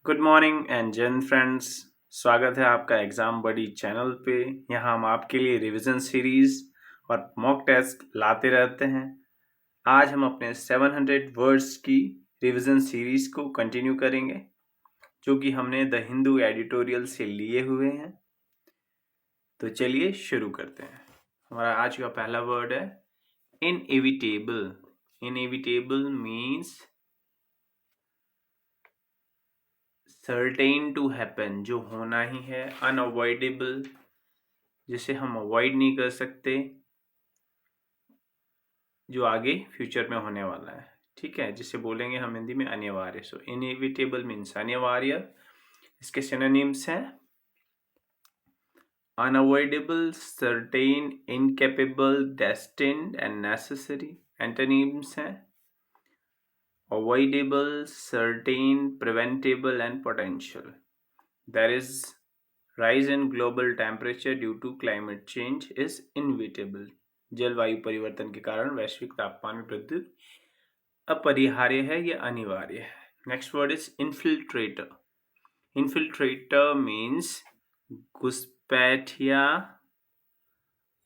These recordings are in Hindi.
Good morning and Jain friends. स्वागत है आपका एग्जाम बडी चैनल पे। यहाँ हम आपके लिए रिवीजन सीरीज और मॉक टेस्ट लाते रहते हैं। आज हम अपने 700 वर्ड्स की रिवीजन सीरीज को कंटिन्यू करेंगे, जो कि हमने द हिंदू एडिटोरियल से लिए हुए हैं। तो चलिए शुरू करते हैं। हमारा आज का पहला वर्ड है inevitable. Inevitable means certain to happen, जो होना ही है। अनअवॉइडेबल, जिसे हम अवॉइड नहीं कर सकते, जो आगे फ्यूचर में होने वाला है। ठीक है, जिसे बोलेंगे हम हिंदी में अनिवार्य। सो इनएविटेबल मीन्स अनिवार्य। इसके सिनोनिम्स हैं unavoidable, certain, incapable, destined and necessary. Antonyms हैं avoidable, certain, preventable and potential. There is rise in global temperature due to climate change is inevitable. जलवायु परिवर्तन के कारण वैश्विक तापमान में वृद्धि अपरिहार्य है, यह अनिवार्य है। Next word is infiltrator. Infiltrator means घुसपैठिया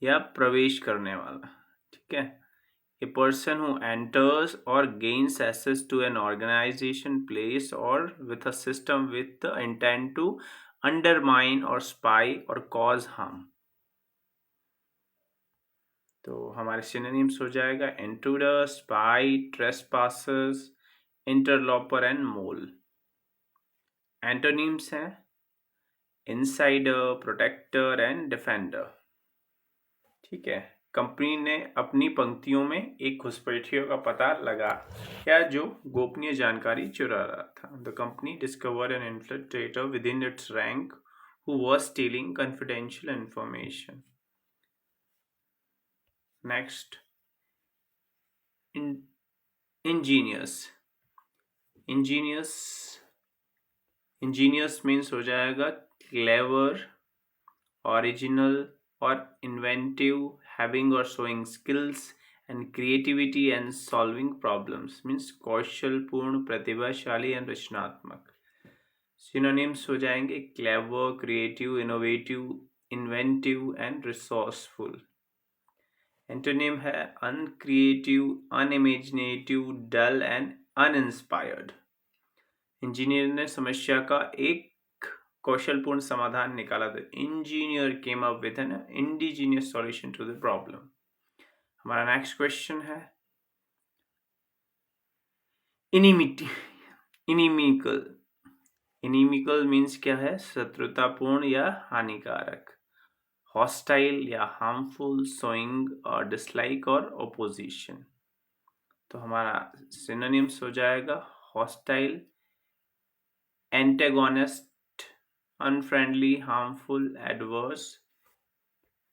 या प्रवेश करने वाला। ठीक है, a person who enters or gains access to an organization, place or with a system with the intent to undermine or spy or cause harm. तो हमारे सिनोनिम्स हो जाएगा intruder, spy, trespassers, interloper and mole. Antonyms हैं इनसाइडर, प्रोटेक्टर एंड डिफेंडर। ठीक है, कंपनी ने अपनी पंक्तियों में एक घुसपैठियों का पता लगा या जो गोपनीय जानकारी चुरा रहा था। The company discovered an infiltrator with in its rank who was stealing confidential information. Next, ingenious. Ingenious means हो जाएगा क्लेवर, ओरिजिनल और इन्वेंटिव, हैविंग और showing skills and creativity and solving problems. Means कौशलपूर्ण, प्रतिभाशाली एंड रचनात्मक। सिनोनिम्स हो जाएंगे clever, creative, innovative, inventive and resourceful. Antonym है uncreative, unimaginative, dull and uninspired. Engineer ने समस्या का एक कौशलपूर्ण समाधान निकाला। था engineer came up with an indigenous solution to the problem. हमारा नेक्स्ट क्वेश्चन है इनिमिकल। इनिमिकल मीन्स क्या है? शत्रुतापूर्ण या हानिकारक। हॉस्टाइल या हार्मफुल, शोइंग और डिसलाइक और ओपोजिशन। तो हमारा सिनोनिम्स हो जाएगा hostile, antagonist, unfriendly, harmful, adverse.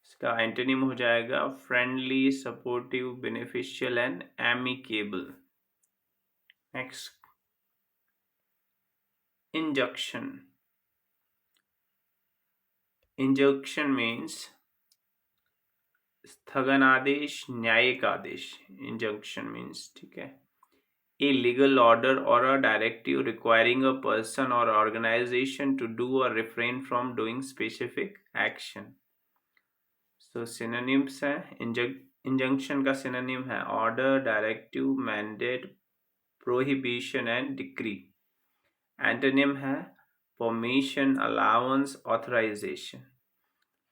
इसका एंटोनिम हो जाएगा friendly, supportive, beneficial and amicable. Next, injunction. Injunction means स्थगन आदेश, न्यायिक आदेश। इंजंक्शन मीन्स, ठीक है, a legal order or a directive requiring a person or organization to do or refrain from doing specific action. So synonyms हैं injunction का synonym है order, directive, mandate, prohibition and decree. Antonym है permission, allowance, authorization.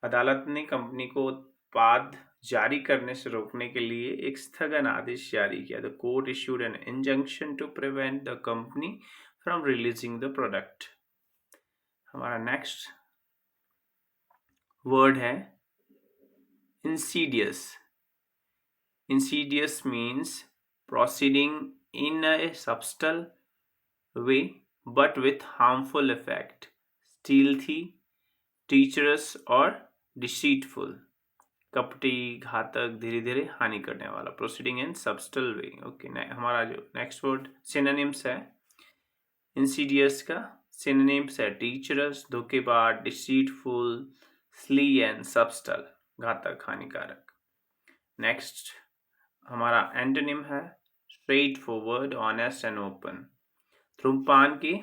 अदालत ने कंपनी को उत्पाद जारी करने से रोकने के लिए एक स्थगन आदेश जारी किया। The court issued an injunction to prevent the company from releasing the product. हमारा नेक्स्ट वर्ड है insidious. Insidious means proceeding in a subtle way but with harmful effect, stealthy, treacherous और डिसीटफुल। कपटी, घातक, धीरे धीरे हानि करने वाला। Proceeding in subtle way. Okay, हमारा जो नेक्स्ट वर्ड सिनोनिम्स है इंसीडियस का सिनोनिम्स है टीचरस, धोखेबाज, डिसीटफुल, स्ली एंड सबटल, घातक, हानिकारक। नेक्स्ट हमारा एंटोनिम है straight forward, honest and open. धूम्रपान की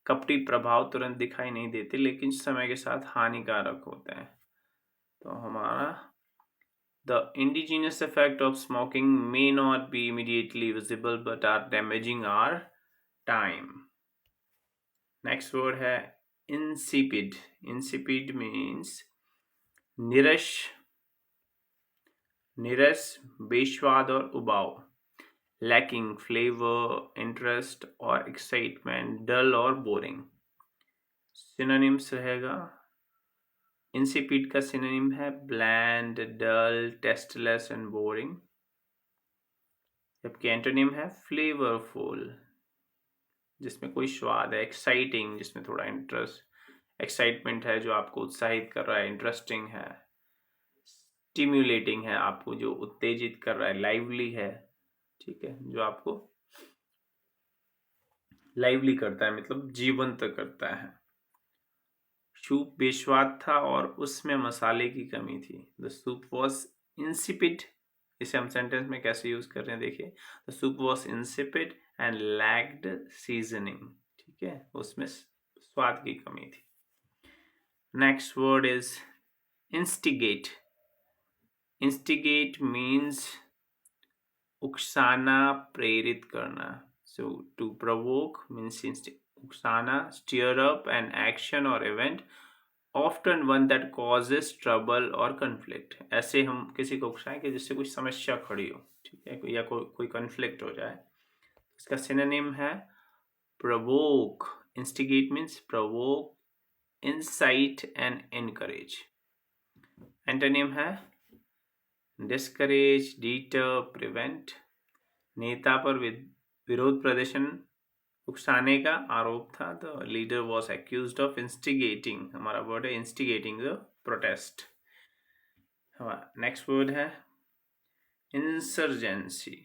कपटी प्रभाव तुरंत दिखाई नहीं देते लेकिन समय के साथ हानिकारक होते हैं। तो हमारा the indigenous effect of smoking may not be immediately visible but are damaging our time. Next word है insipid. Insipid means निरस, निरस, बेस्वाद और उबाऊ, lacking flavor, interest और excitement, dull और boring. Synonyms रहेगा, insipid का synonym है bland, dull, tasteless and boring. जबकि एंटोनिम है फ्लेवरफुल, जिसमें कोई स्वाद है, एक्साइटिंग, जिसमें थोड़ा इंटरेस्ट एक्साइटमेंट है, जो आपको उत्साहित कर रहा है, इंटरेस्टिंग है, स्टिम्युलेटिंग है, आपको जो उत्तेजित कर रहा है, लाइवली है, ठीक है, जो आपको लाइवली करता है, मतलब जीवंत करता है। सूप बेस्वाद था और उसमें मसाले की कमी थी। The soup was insipid. इसे हम सेंटेंस में कैसे यूज कर रहे हैं देखिए, the soup was insipid and lacked seasoning, ठीक है, उसमें स्वाद की कमी थी। Next word is instigate. Instigate means उकसाना, प्रेरित करना। सो टू प्रोवोक मीन्स उकसाना, स्टीयर अप एन एक्शन और event, often one that causes trouble और कन्फ्लिक्ट। ऐसे हम किसी को उकसाएं कि जिससे कोई समस्या खड़ी हो, ठीक है, या कोई कन्फ्लिक्ट हो जाए। इसका सिनोनिम है provoke. Instigate means provoke, insight and encourage. Antonym है डिस्करेज, डीटर, प्रिवेंट। नेता पर विरोध प्रदर्शन, उकसाने का आरोप था। The leader was accused of instigating, हमारा वर्ड है इंस्टिगेटिंग द प्रोटेस्ट। हमारा नेक्स्ट वर्ड है इंसर्जेंसी।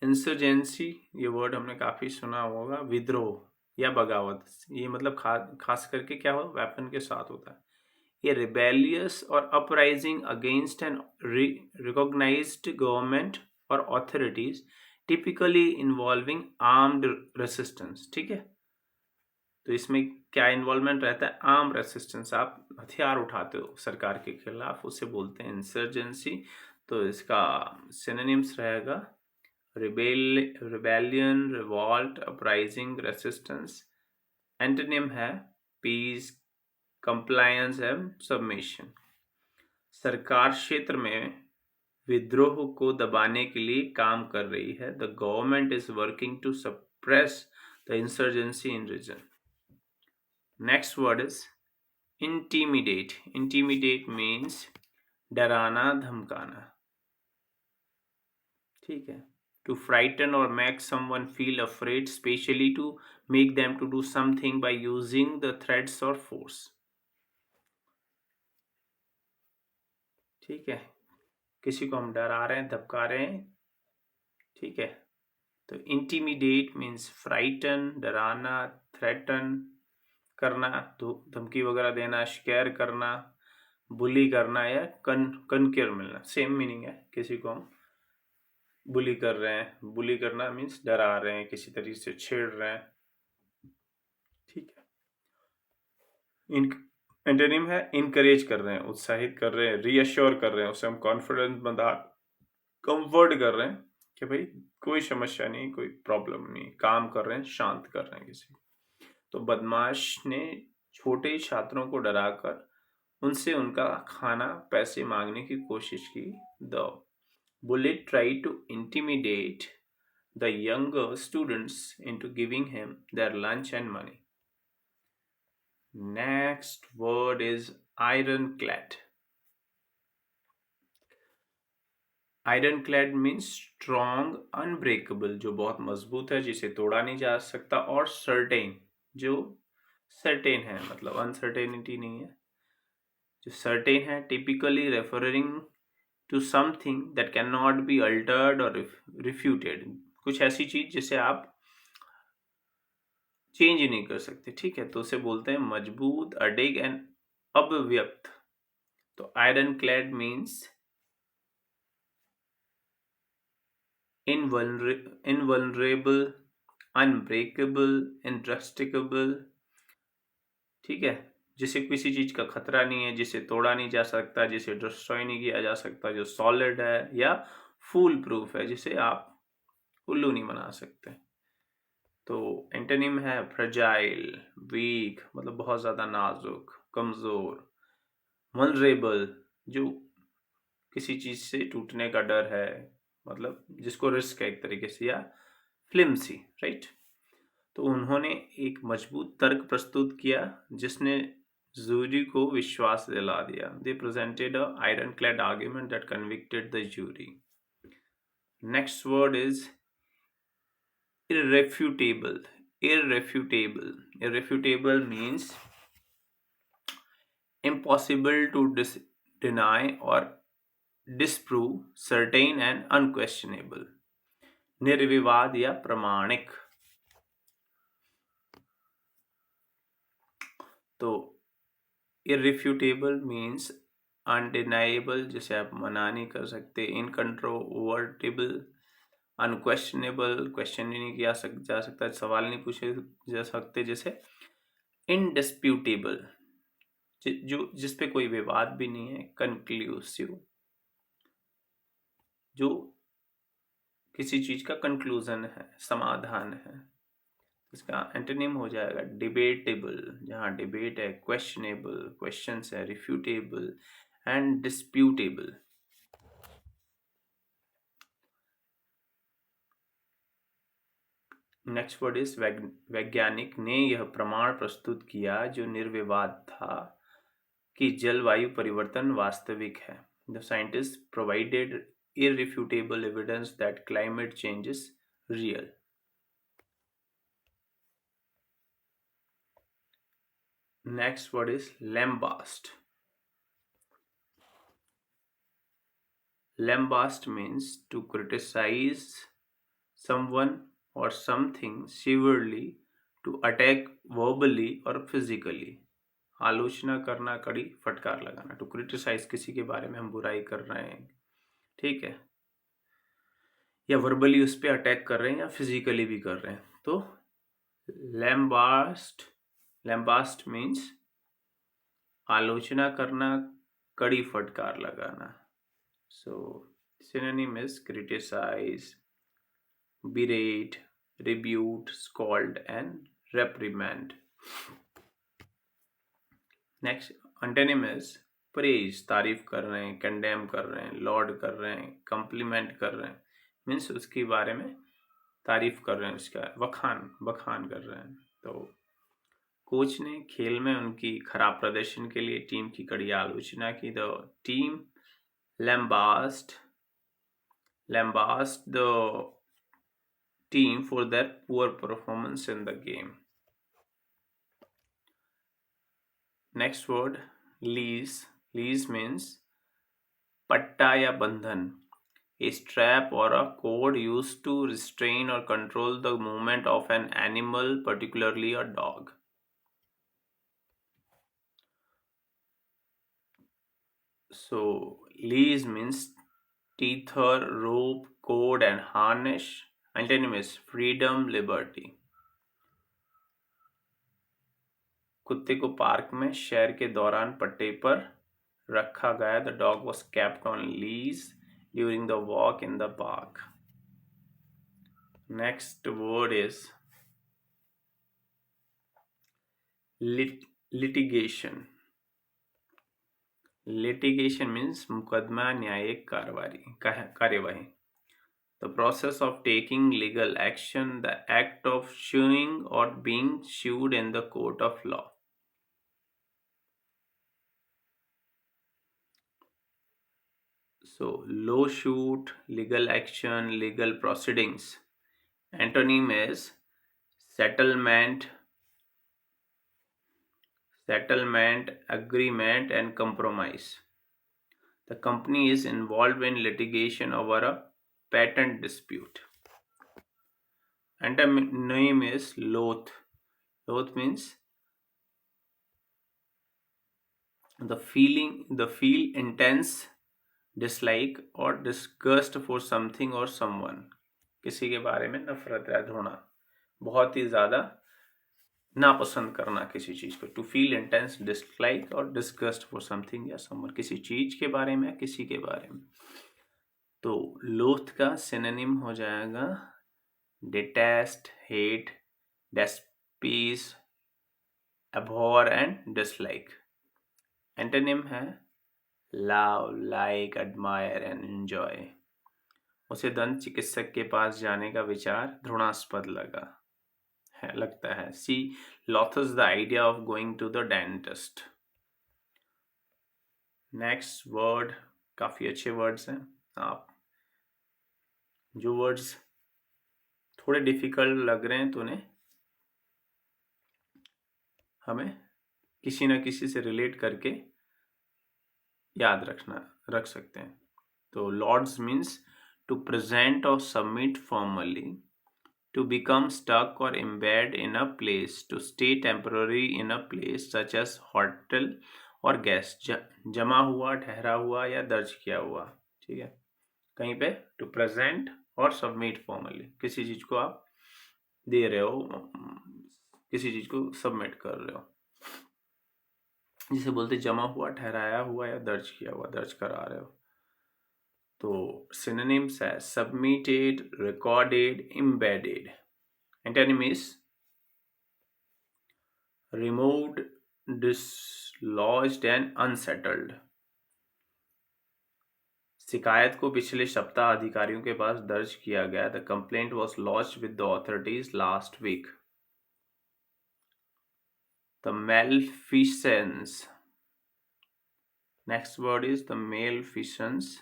इंसर्जेंसी ये वर्ड हमने काफी सुना होगा, विद्रोह या बगावत। ये मतलब खास करके क्या हो, वेपन के साथ होता है। ये रिबेलियस और uprising against an recognized government और authorities, typically involving armed resistance, ठीक है। तो इसमें क्या इन्वॉल्वमेंट रहता है, आर्म रेसिस्टेंस, आप हथियार उठाते हो सरकार के खिलाफ, उसे बोलते हैं इंसर्जेंसी। तो इसका सिनोनिम्स रहेगा rebellion, revolt, uprising, resistance. Antonym है पीस, कंप्लायंस एंड सबमिशन। सरकार क्षेत्र में विद्रोह को दबाने के लिए काम कर रही है। The government is working to suppress the insurgency in region. Next word is intimidate. Intimidate means डराना, धमकाना, ठीक है। To frighten or make someone feel afraid, especially to make them to do something by using the threats or force, ठीक है। किसी को हम डरा रहे हैं, धमका रहे हैं, ठीक है। तो इंटीमिडेट मीन्स फ्राइटन, डराना, थ्रेटन करना, धमकी वगैरह देना, स्केयर करना, बुली करना या कनकेयर मिलना, सेम मीनिंग है। किसी को हम बुली कर रहे हैं, बुली करना मीन्स डरा रहे हैं, किसी तरीके से छेड़ रहे हैं, ठीक है। एंटोनिम है इनकरेज कर रहे हैं, उत्साहित कर रहे हैं, रीअश्योर कर रहे हैं, उसे हम कॉन्फिडेंस बंधा, कंफर्ट कर रहे हैं कि भाई कोई समस्या नहीं, कोई प्रॉब्लम नहीं, काम कर रहे हैं, शांत कर रहे हैं किसी। तो बदमाश ने छोटे छात्रों को डराकर उनसे उनका खाना, पैसे मांगने की कोशिश की। The bullet tried to intimidate the younger students into giving him their lunch and money. Next word is ironclad. Ironclad means strong, unbreakable, जो बहुत मजबूत है, जिसे तोड़ा नहीं जा सकता, और certain, जो certain है, मतलब uncertainty नहीं है, जो certain है, typically referring to something that cannot be altered or refuted. कुछ ऐसी चीज जिसे आप चेंज नहीं कर सकते, ठीक है, तो उसे बोलते हैं मजबूत, अडिग एंड अव्यक्त। तो आयरन क्लैड मीन्स इनवल्नरेबल, अनब्रेकेबल, इंट्रस्टिकेबल, ठीक है, जिसे किसी चीज का खतरा नहीं है, जिसे तोड़ा नहीं जा सकता, जिसे डिस्ट्रॉय नहीं किया जा सकता, जो सॉलिड है, या फूल प्रूफ है, जिसे आप उल्लू नहीं बना सकते। तो एंटोनिम है फ्रजाइल, वीक मतलब बहुत ज्यादा नाजुक, कमजोर, वल्नरेबल जो किसी चीज से टूटने का डर है, मतलब जिसको रिस्क है एक तरीके से, या फ्लिम्सी, राइट। तो उन्होंने एक मजबूत तर्क प्रस्तुत किया जिसने जूरी को विश्वास दिला दिया। They presented a iron clad argument that convicted the jury. Next word is irrefutable. Irrefutable means impossible to deny or disprove, certain and unquestionable, निर्विवाद या प्रमाणिक। तो irrefutable means undeniable, जिसे आप मना नहीं कर सकते, incontrovertible, अनक्वेश्चनेबल, क्वेश्चन ही नहीं किया जा सकता, सवाल नहीं पूछे जा सकते, जैसे इनडिस्प्यूटेबल, जो जिस पे कोई विवाद भी नहीं है, कंक्लूसिव, जो किसी चीज का कंक्लूजन है, समाधान है। इसका एंटोनिम हो जाएगा डिबेटेबल, जहां डिबेट है, क्वेश्चनेबल, क्वेश्चंस है, रिफ्यूटेबल and disputable. Next word is वैज्ञानिक ने यह प्रमाण प्रस्तुत किया जो निर्विवाद था कि जलवायु परिवर्तन वास्तविक है। The scientist provided irrefutable evidence that climate change is real. Next word is lambast. Lambast means to criticize someone or something severely, to attack verbally or physically. आलोचना करना, कड़ी फटकार लगाना। टू क्रिटिसाइज, किसी के बारे में हम बुराई कर रहे हैं, ठीक है, या वर्बली उस पर अटैक कर रहे हैं, या फिजिकली भी कर रहे हैं। तो लैम्बास्ट मीन्स आलोचना करना, कड़ी फटकार लगाना। सो synonym is criticize, berate, rebuke, scold and reprimand. Next antonym is praise, तारीफ कर रहे हैं, कंडेम कर रहे हैं, लॉर्ड कर रहे हैं, कम्प्लीमेंट कर रहे हैं, मीन्स उसके बारे में तारीफ कर रहे हैं, उसका बखान कर रहे हैं। तो कोच ने खेल में उनकी खराब प्रदर्शन के लिए टीम की कड़ी आलोचना की। The team lambast the team for their poor performance in the game. Next word, leash. Leash means patta ya bandhan, a strap or a cord used to restrain or control the movement of an animal, particularly a dog. So leash means tether, rope, cord and harness. Antonym is freedom, liberty. कुत्ते को पार्क में शहर के दौरान पट्टे पर रखा गया। The dog was kept on lease during the walk in the park. Next word is litigation. Litigation means मुकदमा, न्यायिक कार्यवाही। The process of taking legal action, the act of suing or being sued in the court of law. So lawsuit, legal action, legal proceedings. Antonym is settlement, agreement and compromise. The company is involved in litigation over a patent dispute. Antonym is loath. Loath means feel intense dislike or disgust for something or someone, किसी के बारे में नफरत या घृणा। बहुत ही ज़्यादा नापसंद करना किसी चीज़ को, टू फील इंटेंस डिसलाइक और डिस्गस्ट फॉर समथिंग या समवन, किसी चीज़ के बारे में, किसी के बारे में। तो लोथ का सिनोनिम हो जाएगा detest, hate, despise, abhor and dislike. Antonym है love, like, admire and enjoy. उसे दंत चिकित्सक के पास जाने का विचार घृणास्पद लगता है। सी loathes the idea of going to the dentist। Next word, काफी अच्छे वर्ड्स हैं। आप जो वर्ड्स थोड़े डिफिकल्ट लग रहे हैं तो उन्हें हमें किसी न किसी से रिलेट करके याद रख सकते हैं। तो लॉर्ड्स मीन्स टू प्रेजेंट और submit formally, to become stuck or embed in a place, to stay temporary in a place such as hotel or guest, जमा हुआ, ठहरा हुआ या दर्ज किया हुआ। ठीक है, कहीं पे टू प्रेजेंट और सबमिट फॉर्मली, किसी चीज को आप दे रहे हो, किसी चीज को सबमिट कर रहे हो, जिसे बोलते जमा हुआ, ठहराया हुआ या दर्ज किया हुआ, दर्ज करा रहे हो। तो synonyms है submitted, recorded, embedded। Antonym is removed, dislodged and unsettled। शिकायत को पिछले सप्ताह अधिकारियों के पास दर्ज किया गया। The complaint was lodged with the authorities last week। The malfeasance, next word is the malfeasance,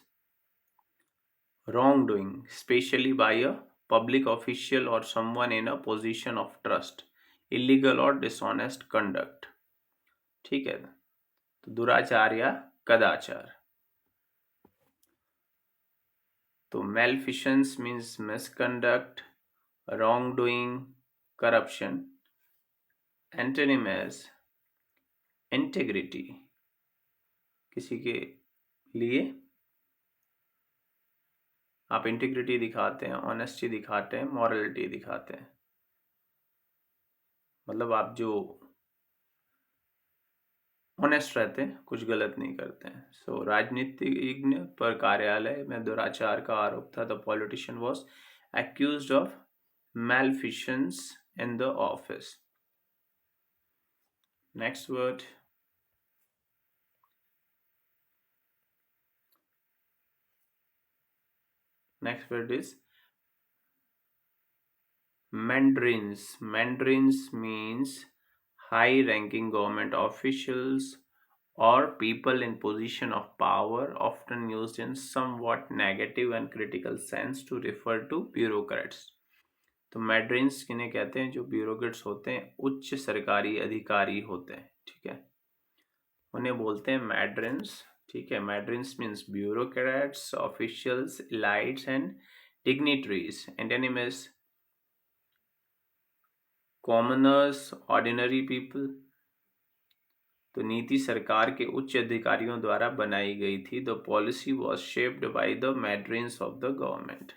wrongdoing, especially by a public official or someone in a position of trust, illegal or dishonest conduct। ठीक है, तो दुराचार या कदाचार। तो malfeasance means misconduct, wrongdoing, corruption। Antonym is integrity, किसी के लिए आप इंटीग्रिटी दिखाते हैं, ऑनेस्टी दिखाते हैं, मॉरलिटी दिखाते हैं, मतलब आप जो ऑनेस्ट रहते हैं, कुछ गलत नहीं करते हैं। सो राजनीतिज्ञ पर कार्यालय में दुराचार का आरोप था। The politician was accused of malfeasance in the office। Next word, is mandarins। Mandarins means high ranking government officials or people in position of power, often used in somewhat negative and critical sense to refer to bureaucrats। तो मैड्रिन्स किन्हें कहते हैं? जो ब्यूरोक्रेट्स होते हैं, उच्च सरकारी अधिकारी होते हैं। ठीक है, उन्हें बोलते हैं मैड्रिन्स। ठीक है, mandarins means bureaucrats, officials, elites and dignitaries. Antonym is commoners, ordinary people. तो नीति सरकार के उच्च अधिकारियों द्वारा बनाई गई थी। The policy was shaped by the mandarins of the government.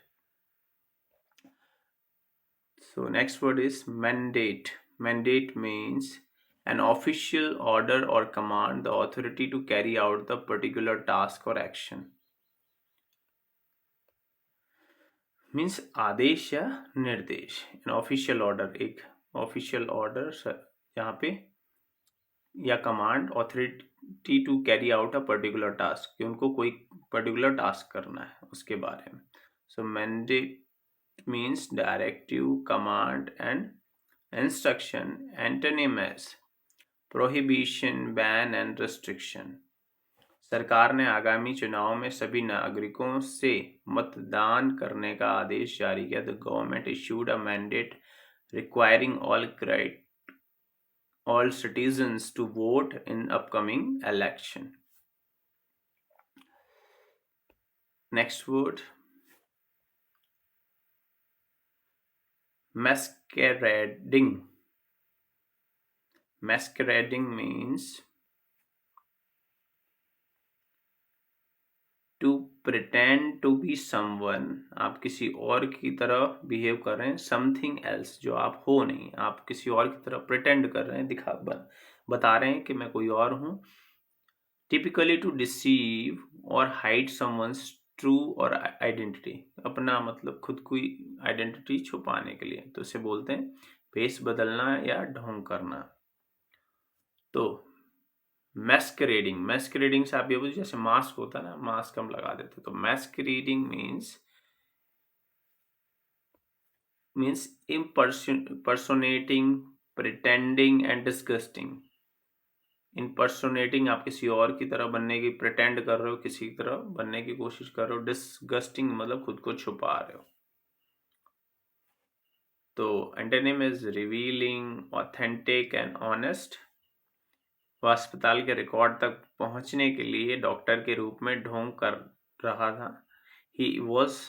So next word is mandate। Mandate means an official order or command, the authority to carry out the particular task or action। Means आदेश या निर्देश। an official order, एक ऑफिशियल ऑर्डर यहाँ पे, या command, authority to carry out a particular task, कि उनको कोई पर्टिकुलर टास्क करना है उसके बारे में। सो mandate means directive, command and instruction। Antonym is prohibition, ban and restriction। सरकार ने आगामी चुनाव में सभी नागरिकों से मतदान करने का आदेश जारी किया। The government issued a mandate requiring all citizens to vote in upcoming election। Next word, masquerading। Masquerading means to pretend to be someone, आप किसी और की तरह बिहेव कर रहे हैं, समथिंग एल्स जो आप हो नहीं, आप किसी और की तरह प्रिटेंड कर रहे हैं, बता रहे हैं कि मैं कोई और हूं। टिपिकली टू डिसीव और हाइड समवंस ट्रू और आइडेंटिटी, अपना मतलब खुद की आइडेंटिटी छुपाने के लिए, तो इसे बोलते हैं भेष बदलना या ढोंग करना। तो मैस्करेडिंग से आप ये बोलिए, जैसे मास्क होता है ना, मास्क हम लगा देते, तो मैस्करेडिंग means impersonating, pretending and disgusting। impersonating, आप किसी और की तरह बनने की, प्रिटेंड कर रहे हो, किसी की तरह बनने की कोशिश कर रहे हो, डिसगस्टिंग मतलब खुद को छुपा रहे हो। तो antonym is revealing, authentic and honest. वो अस्पताल के रिकॉर्ड तक पहुंचने के लिए डॉक्टर के रूप में ढोंग कर रहा था। He was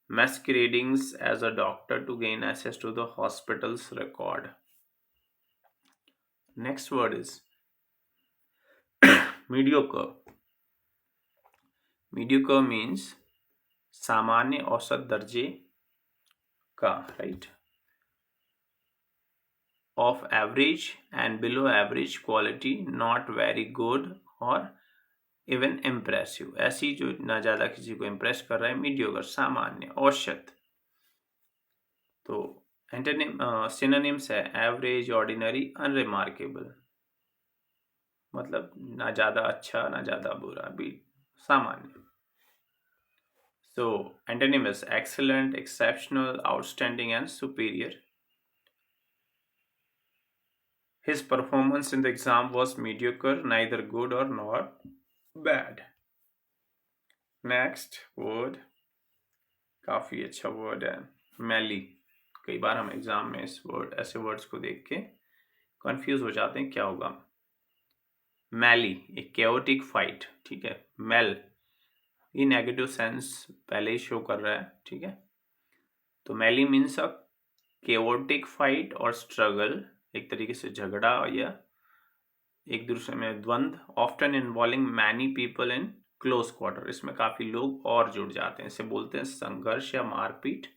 masquerading as a doctor to gain access to the hospital's record. Next word is mediocre. Mediocre means सामान्य औसत दर्जे का, right? Of average and below average quality, not very good or even impressive। ऐसी जो ना ज्यादा किसी को इम्प्रेस कर रहा है, मीडियोकर सामान्य औसत। तो एंटोनिम सिनोनिम्स है एवरेज, ऑर्डिनरी, अनरिमार्केबल, मतलब ना ज्यादा अच्छा ना ज्यादा बुरा, भी सामान्य। So antonym is excellent, exceptional, outstanding and superior. His performance in the exam was mediocre, neither good or nor bad। Next word काफी अच्छा वर्ड है, मैली। कई बार हम एग्जाम में इस वर्ड, ऐसे वर्ड्स को देख के कंफ्यूज हो जाते हैं, क्या होगा। मैली, एक केओटिक फाइट, ठीक है। मेल, ये नेगेटिव सेंस पहले ही शो कर रहा है, ठीक है। तो मैली मीन्स अ केओटिक फाइट और स्ट्रगल, एक तरीके से झगड़ा या एक दूसरे में द्वंद्व, often involving many people in close quarter, इसमें काफी लोग और जुड़ जाते हैं, इसे बोलते हैं संघर्ष या मारपीट।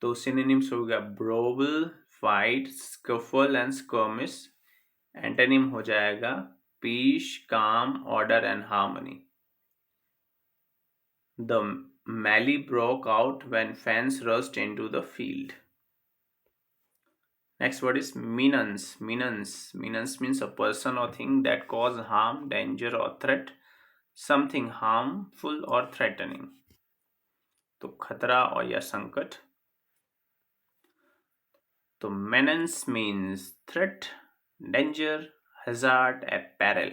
तो सिनोनिम्स हो गया brawl, fight, scuffle and skirmish. Antonym हो जाएगा peace, calm, order and harmony. The melee broke out when fans rushed into the field। Next word is menace। Menace means a person or thing that cause harm, danger or threat, something harmful or threatening। तो खतरा और या संकट। तो menace means threat, danger, hazard, peril।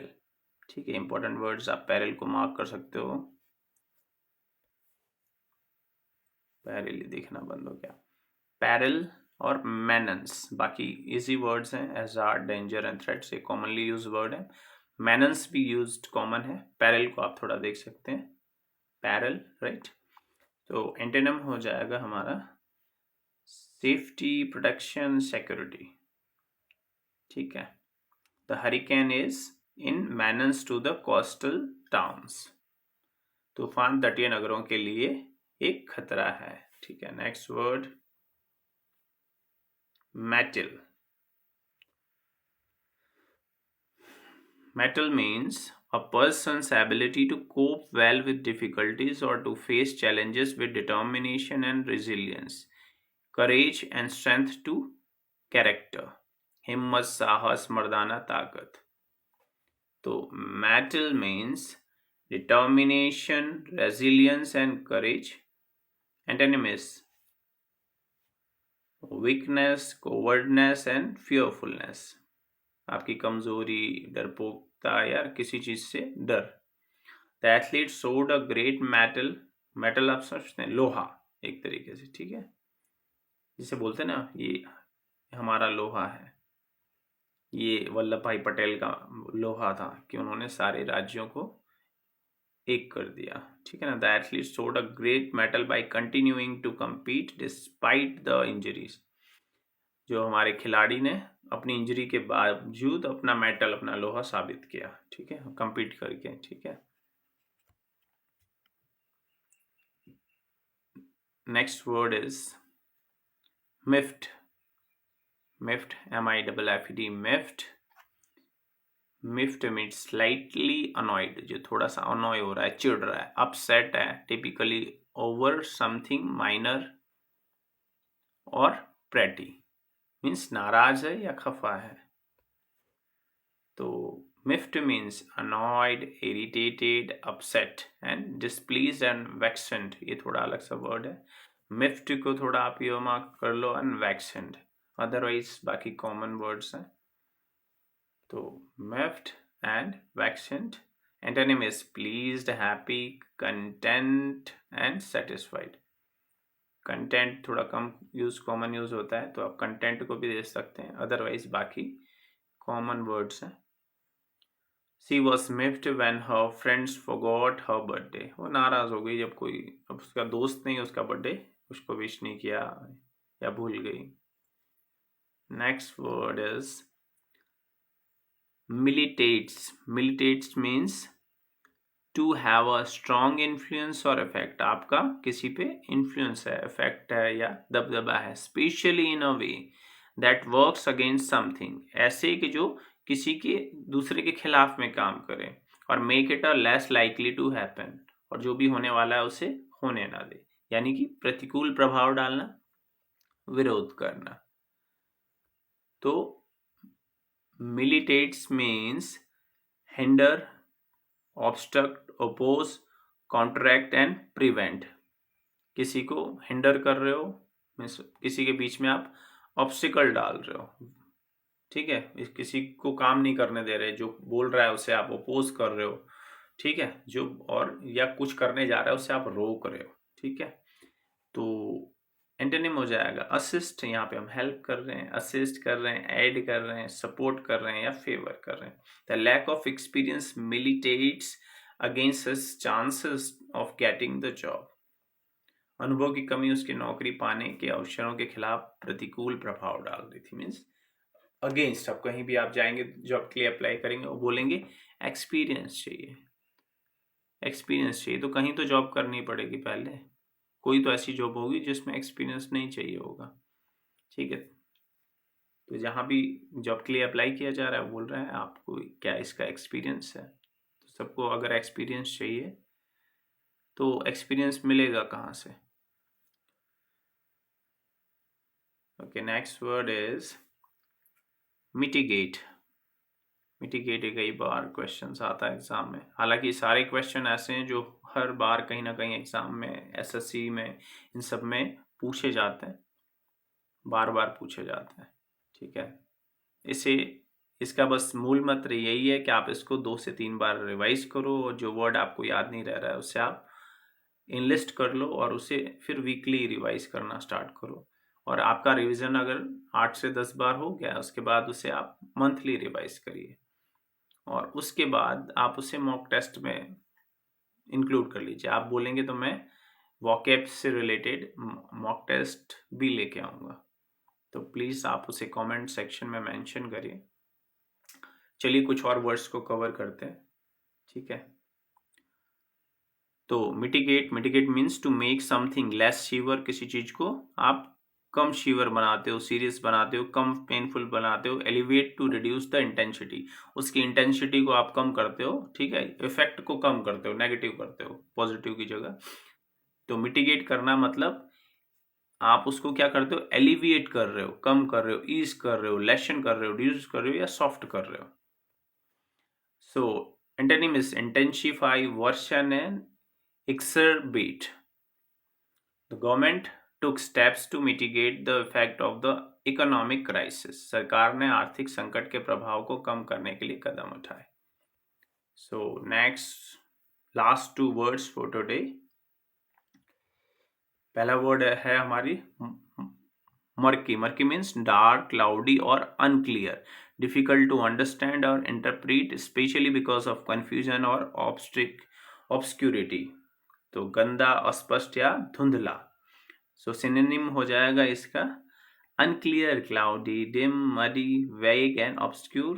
ठीक है, इंपॉर्टेंट वर्ड्स, आप peril को मार्क कर सकते हो। peril देखना बंद हो गया, peril और menace बाकी इजी वर्ड्स हैं। hazard, danger एंड threat से कॉमनली यूज वर्ड है। menace भी यूज्ड कॉमन है। peril को आप थोड़ा देख सकते हैं, peril, राइट। तो एंटोनिम हो जाएगा हमारा सेफ्टी, प्रोटेक्शन, सिक्योरिटी, ठीक है। The hurricane is in menace to the coastal towns. तूफान तटीय नगरों के लिए एक खतरा है, ठीक है। Next word metal। Metal means a person's ability to cope well with difficulties or to face challenges with determination and resilience, courage and strength to character। हिम्मत, साहस, मर्दाना ताकत। तो metal means determination, resilience and courage। Antonym is weakness, cowardness and fearfulness। आपकी कमजोरी, डरपोकता या किसी चीज से डर। The athlete showed a great metal. Metal आप समझते हैं, लोहा एक तरीके से, ठीक है। जिसे बोलते हैं ना, ये हमारा लोहा है, ये वल्लभ भाई पटेल का लोहा था कि उन्होंने सारे राज्यों को एक कर दिया, ठीक है ना। The athlete showed a great mettle by continuing to compete despite the injuries. जो हमारे खिलाड़ी ने अपनी इंजरी के बावजूद अपना मेटल, अपना लोहा साबित किया, ठीक है, कंपीट करके, ठीक है। next word is miffed. Miffed, miffed. Miffed. मिफ्ट means slightly annoyed, जो थोड़ा सा अनॉय हो रहा है, चिढ़ रहा है, अपसेट है, टिपिकली ओवर समथिंग माइनर और प्रेटी, मीन्स नाराज है या खफा है. तो miffed means annoyed, irritated, upset and displeased and vexed. ये थोड़ा अलग सा वर्ड है. मिफ्ट को थोड़ा आप ये मार्क कर लो एंड वैक्सेंट, अदरवाइज बाकी कॉमन वर्ड्स हैं. तो miffed and vexed. Antonym is pleased, happy, content and satisfied. Content थोड़ा कम कॉमन यूज होता है, तो आप कंटेंट को भी दे सकते हैं, अदरवाइज बाकी कॉमन वर्ड्स हैं. She was miffed when her friends forgot her birthday. वो नाराज हो गई जब कोई, अब उसका दोस्त नहीं उसका बर्थडे उसको विश नहीं किया या भूल गई. Next word is militates. Militates means to have a strong influence or effect. आपका किसी पे influence है, effect है या दबदबा है. Especially in a way that works against something. ऐसे कि जो किसी के दूसरे के खिलाफ में काम करे और make it a less likely to happen. और जो भी होने वाला है उसे होने ना दे, यानी कि प्रतिकूल प्रभाव डालना, विरोध करना. तो militates means hinder, obstruct, oppose, counteract and prevent. किसी को हिंडर कर रहे हो, मीन्स किसी के बीच में आप ऑब्स्टिकल डाल रहे हो, ठीक है, किसी को काम नहीं करने दे रहे, जो बोल रहा है उसे आप ओपोज कर रहे हो, ठीक है, जो और या कुछ करने जा रहा है उसे आप रोक रहे हो, ठीक है. तो एंटोनिम हो जाएगा असिस्ट. यहाँ पे हम हेल्प कर रहे हैं, असिस्ट कर रहे हैं, ऐड कर रहे हैं, सपोर्ट कर रहे हैं या फेवर कर रहे हैं. The lack of experience militates against his chances of getting the job. अनुभव की कमी उसकी नौकरी पाने के अवसरों के खिलाफ प्रतिकूल प्रभाव डाल रही थी. Means against. अब कहीं भी आप जाएंगे जॉब के लिए अप्लाई करेंगे, वो बोलेंगे एक्सपीरियंस चाहिए, एक्सपीरियंस चाहिए. तो कहीं तो जॉब करनी पड़ेगी पहले, कोई तो ऐसी जॉब होगी जिसमें एक्सपीरियंस नहीं चाहिए होगा, ठीक है. तो जहाँ भी जॉब के लिए अप्लाई किया जा रहा है बोल रहा है आपको क्या इसका एक्सपीरियंस है. तो सबको अगर एक्सपीरियंस चाहिए तो एक्सपीरियंस मिलेगा कहाँ से. Okay, next word is mitigate. Mitigate कई बार क्वेश्चन आता है एग्जाम में, हालांकि सारे क्वेश्चन ऐसे हैं जो हर बार कहीं ना कहीं एग्जाम में, एसएससी में, इन सब में पूछे जाते हैं, बार बार पूछे जाते हैं, ठीक है. इसे इसका बस मूल मंत्र यही है कि आप इसको 2 से 3 बार रिवाइज करो, और जो वर्ड आपको याद नहीं रह रहा है उसे आप इनलिस्ट कर लो और उसे फिर वीकली रिवाइज करना स्टार्ट करो. और आपका रिवीजन अगर 8 से 10 बार हो गया, उसके बाद उसे आप मंथली रिवाइज करिए, और उसके बाद आप उसे मॉक टेस्ट में इंक्लूड कर लीजिए. आप बोलेंगे तो मैं वॉकैब से रिलेटेड मॉक टेस्ट भी लेके आऊँगा, तो प्लीज़ आप उसे कमेंट सेक्शन में मेंशन करिए. चलिए कुछ और वर्ड्स को कवर करते हैं, ठीक है. तो mitigate means to make something less severe. किसी चीज को आप कम शीवर बनाते हो, सीरियस बनाते हो, कम पेनफुल बनाते हो. Alleviate to reduce the intensity. उसकी इंटेंसिटी को आप कम करते हो, ठीक है, इफेक्ट को कम करते हो, नेगेटिव करते हो पॉजिटिव की जगह. तो मिटिगेट करना मतलब आप उसको क्या करते हो, एलिविएट कर रहे हो, कम कर रहे हो, ईज कर रहे हो, लेसन कर रहे हो, रिड्यूस कर रहे हो या सॉफ्ट कर रहे हो. So antonym is intensify, worsen and exacerbate. The government took steps to mitigate the effect of the economic crisis. सरकार ने आर्थिक संकट के प्रभाव को कम करने के लिए कदम उठाए. So next, last 2 words for today. पहला वर्ड है हमारी murky. Murky means dark, cloudy or unclear, difficult to understand or interpret, especially because of confusion or obscurity. तो गंदा, अस्पष्ट या धुंधला. सो सिनोनिम हो जाएगा इसका unclear, cloudy, dim, muddy, vague and obscure.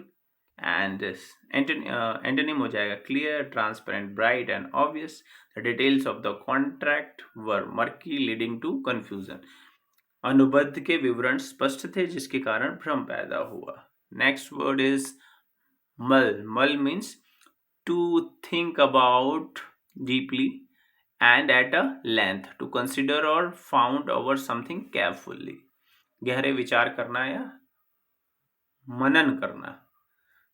And antonym हो जाएगा clear, transparent, bright and obvious. The details of the contract were murky leading to confusion. अनुबंध के विवरण स्पष्ट थे जिसके कारण भ्रम पैदा हुआ. Next word is mull. Mull means to think about deeply and at a length, to consider or found over something carefully. गहरे विचार करना या मनन करना.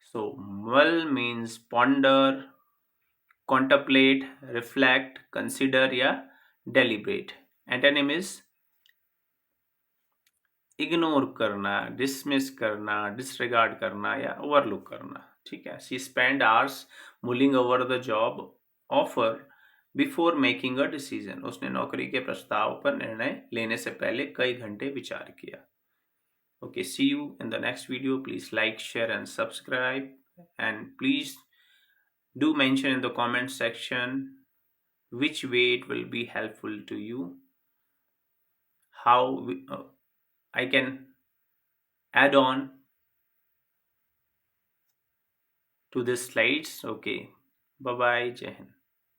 So mull means ponder, contemplate, reflect, consider या deliberate. Antonym is इग्नोर करना, डिसमिस करना, डिसरिगार्ड करना या ओवरलुक करना. ठीक है. She spend hours Muling over the job offer before making a decision. उसने नौकरी के प्रस्ताव पर निर्णय लेने से पहले कई घंटे विचार किया. Okay, see you in the next video. Please like, share, and subscribe. And please do mention in the comment section which way it will be helpful to you, how I can add on to the slides. Okay, bye bye, Jai Hind.